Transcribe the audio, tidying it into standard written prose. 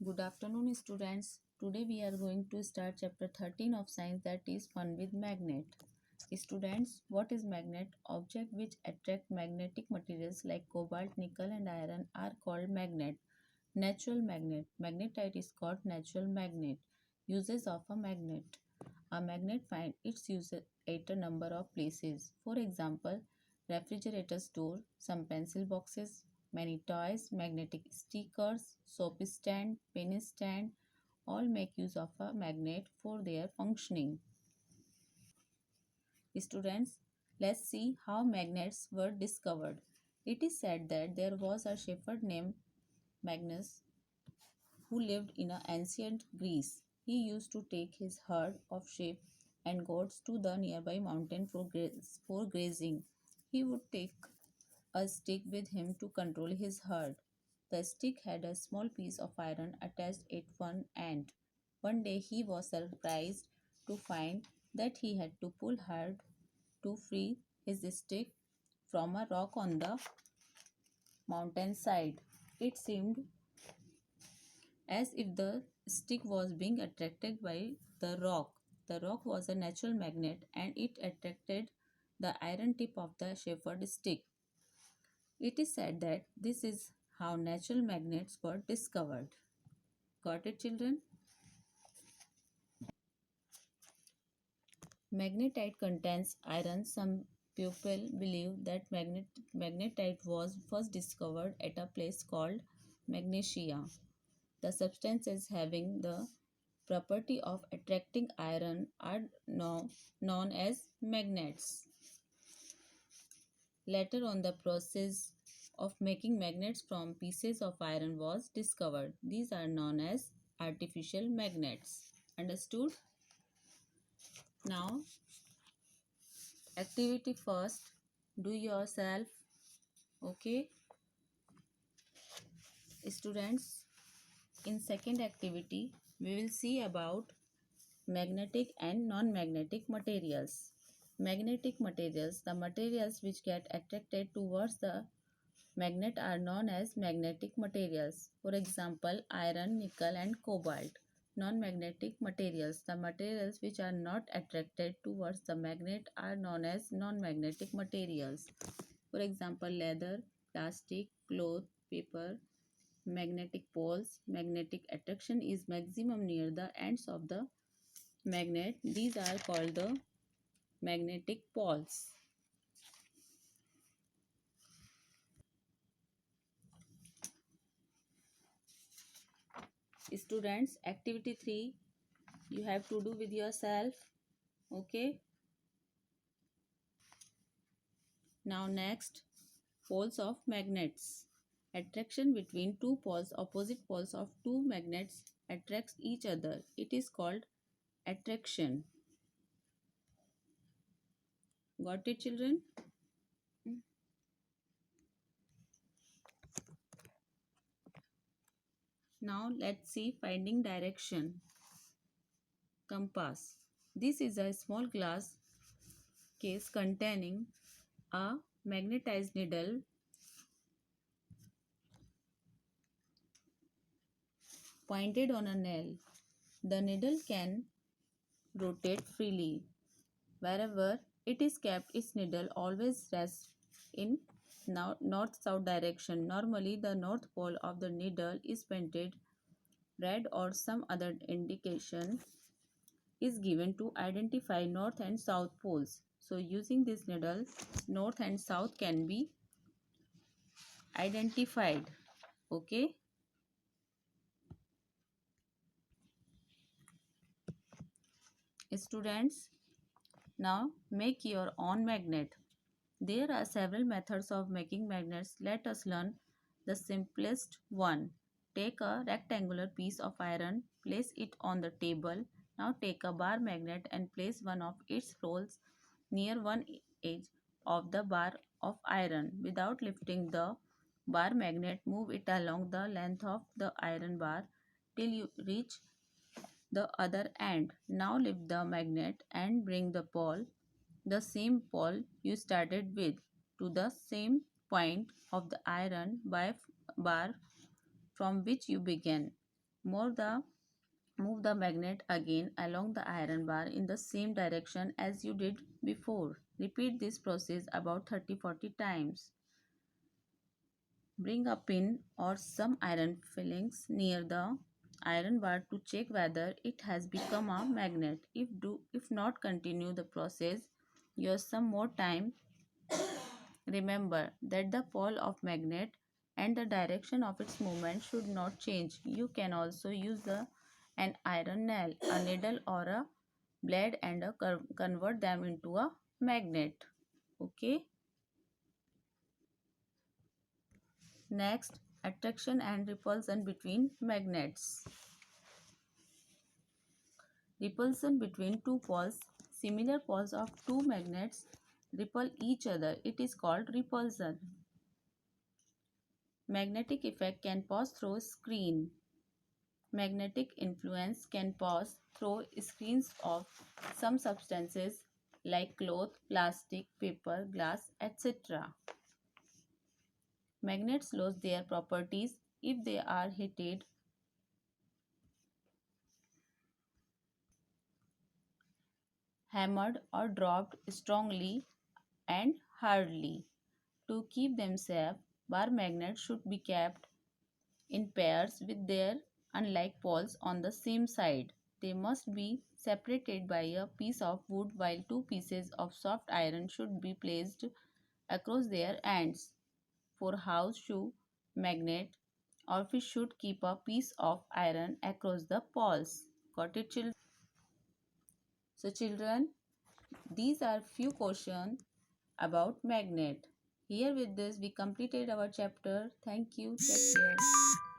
Good afternoon, students. Today we are going to start chapter 13 of science, that is fun with magnet. Students, what is magnet? Object which attract magnetic materials like cobalt, nickel and iron are called magnet. Natural magnet. Magnetite is called natural magnet. Uses of a magnet. A magnet finds its use at a number of places. For example, refrigerator's door, some pencil boxes, many toys, magnetic stickers, soap stand, pen stand, all make use of a magnet for their functioning. Students, let's see how magnets were discovered. It is said that there was a shepherd named Magnus who lived in ancient Greece. He used to take his herd of sheep and goats to the nearby mountain for grazing. He would take a stick with him to control his herd. The stick had a small piece of iron attached at one end. One day he was surprised to find that he had to pull hard to free his stick from a rock on the mountainside. It seemed as if the stick was being attracted by the rock. The rock was a natural magnet and it attracted the iron tip of the shepherd stick. It is said that this is how natural magnets were discovered. Got it, children? Magnetite contains iron. Some people believe that magnetite was first discovered at a place called Magnesia. The substances having the property of attracting iron are now known as magnets. Later on, the process of making magnets from pieces of iron was discovered. These are known as artificial magnets. Understood? Now, activity first. Do yourself. Okay? Students, in second activity, we will see about magnetic and non-magnetic materials. Magnetic materials, the materials which get attracted towards the magnet are known as magnetic materials. For example, iron, nickel and cobalt. Non-magnetic materials, the materials which are not attracted towards the magnet are known as non-magnetic materials. For example, leather, plastic, cloth, paper. Magnetic poles. Magnetic attraction is maximum near the ends of the magnet. These are called the magnetic poles. Students, activity 3 you have to do with yourself. Okay. Now next, poles of magnets. Attraction between two poles, opposite poles of two magnets attracts each other. It is called attraction. Got it, children? Now let's see finding direction. Compass. This is a small glass case containing a magnetized needle pointed on a nail. The needle can rotate freely. Wherever it is kept, its needle always rests in north-south direction. Normally, the north pole of the needle is painted red or some other indication is given to identify north and south poles. So, using this needle, north and south can be identified. Okay. Students, now make your own magnet. There are several methods of making magnets. Let us learn the simplest one. Take a rectangular piece of iron, place it on the table. Now take a bar magnet and place one of its poles near one edge of the bar of iron. Without lifting the bar magnet, move it along the length of the iron bar till you reach the other end. Now lift the magnet and bring the pole, the same pole you started with, to the same point of the iron bar from which you began. Move the magnet again along the iron bar in the same direction as you did before. Repeat this process about 30-40 times. Bring a pin or some iron fillings near the iron bar to check whether it has become a magnet. If not, continue the process. Use some more time. Remember that the pole of magnet and the direction of its movement should not change. You can also use an iron nail, a needle or a blade and convert them into a magnet. Okay. Next, attraction and repulsion between magnets. Repulsion between two poles. Similar poles of two magnets repel each other. It is called repulsion. Magnetic effect can pass through screen. Magnetic influence can pass through screens of some substances like cloth, plastic, paper, glass, etc. Magnets lose their properties if they are heated, hammered, or dropped strongly and hardly. To keep them safe, bar magnets should be kept in pairs with their unlike poles on the same side. They must be separated by a piece of wood while two pieces of soft iron should be placed across their ends. For house shoe magnet, office should keep a piece of iron across the poles. Got it, children? So children, these are few questions about magnet. Here with this we completed our chapter. Thank you. Take care.